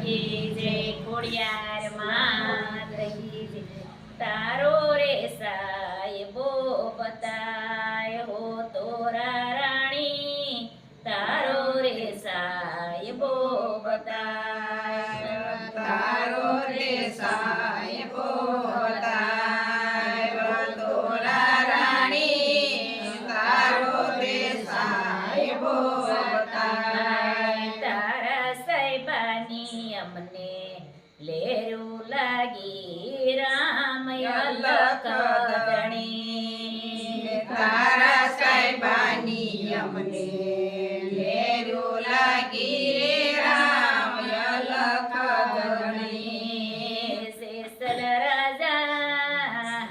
की जय खोड़ियार मात की जय। तारो रे साहेबो बताय हो तोरा राणी तारो रे साहेबो बताय तारो रे साहेबो बताय तोरा राणी तारो रे साहेबो बताय तारा साहेबानी अमने लेरू लागी राम अलख धणी तारा साहेबानी अमने लेरू लागी रे राम अलख धणी शेषल राजा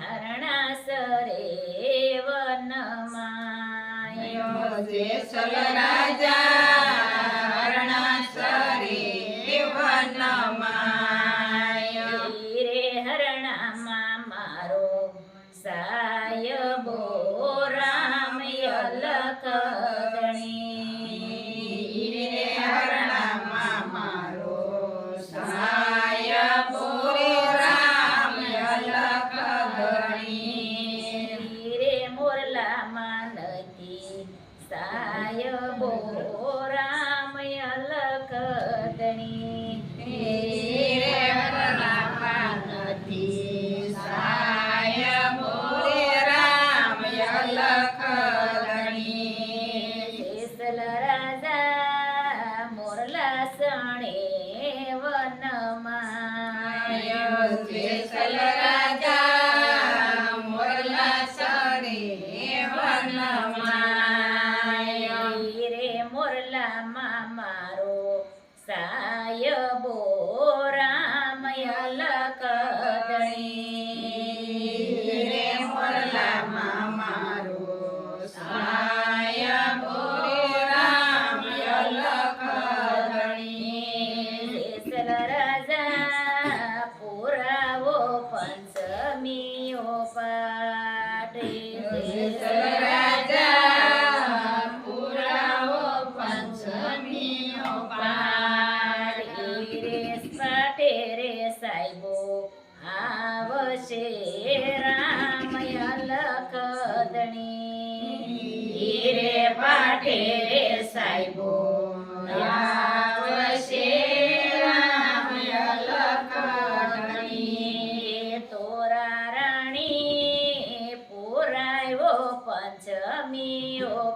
हरणासरे वनमायो जेसल राजा हरणासरे वनमाय रे हरणामा मारो सायबो राम अलख धणी रे हरणामा मारो सायबो राम अलख धणी रे मोरला मानती सायबो राम अलख धणी रे हरणामा नदी सायबो राम अलख धणी शेषल राजा मोरला सणे वनमाय जेसल राजा मोरला सणे वनमाय रे मोरला मारो सायबो राम अलख धणी रे मोरला मारो सायबो राम अलख धणी शेषल राजा पुरावो पंचमी पाटे जेसल राजा पुरावो पंचमी पाट रे पाटे रे साहेबो आवशे राम अलख धणी रे पाटे रे साहेबो आवशे राम अलख धणी तोरा राणी पुरायो पंचमी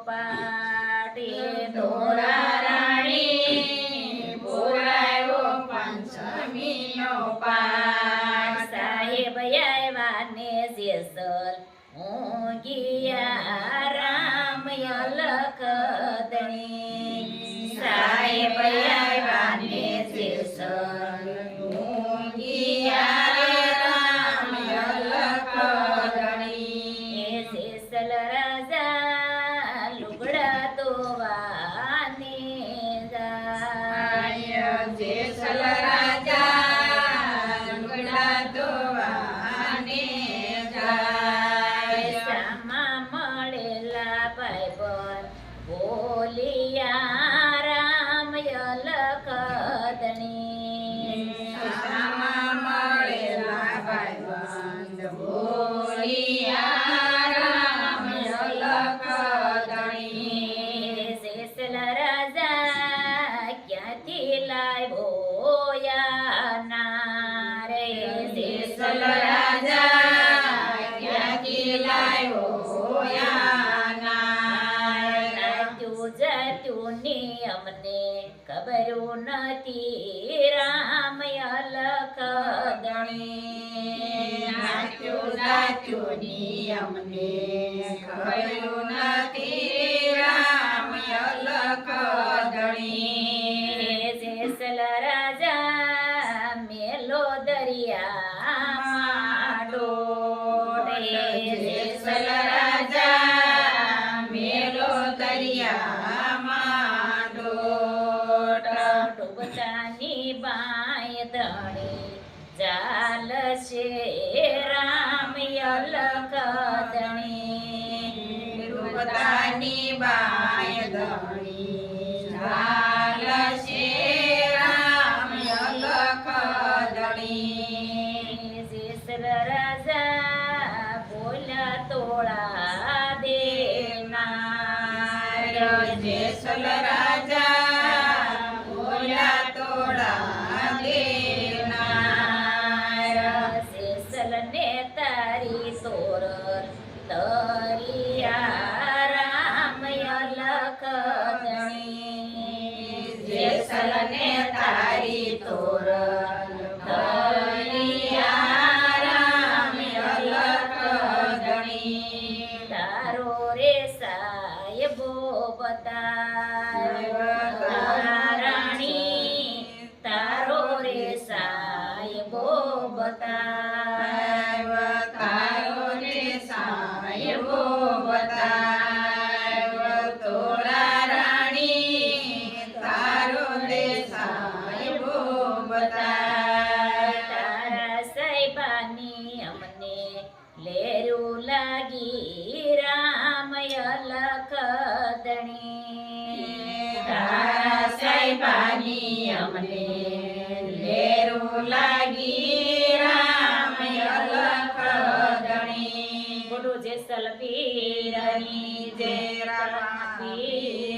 पाटे तोरा राणी पुरायो पंचमी पाट साहेब यायवाने जेसल ऊंगिया राम अलख धणी साहेब यायवाने जेसल ऊंगिया रे राम अलख धणी शेषल राजा लुगड़ा तो वाने जाय जेसल राजा लुगड़ा धोवाने જાય સામા મળેલા ભાઈબંધ બોલિયા રામ અલખ ધણી સામા મળેલા ભાઈબંધ બોલિયા રામ અલખ ધણી શેષલ રાજા ક્યાંથી લાવ્યો યાના રે જેસલ રાજા ક્યાંથી લાવ્યો યાના નાચ્યું જાત્યું ની અમને ખબરું નથી રામ અલખ ધણી નાચ્યું જાત્યું ની અમને ખબરું નથી રામ અલખ ધણી જેસલ રાજા મેલો દરિયા ડોરે જેસલ રાજા મેલો દરિયામાં ડોટ ડૂબતાની બાય ધણી જાલ છે રામ અલખ ધણી ડૂબતાની બાય ધણી ઝાલ છે રામ બતાય તારા સાહેબાની અમને લેરું લાગી રામ અલખ ધણી તારા સાહેબાની અમને લેરું લાગી રામ અલખ ધણી ગુરુ જેસલ પીરની જે રામ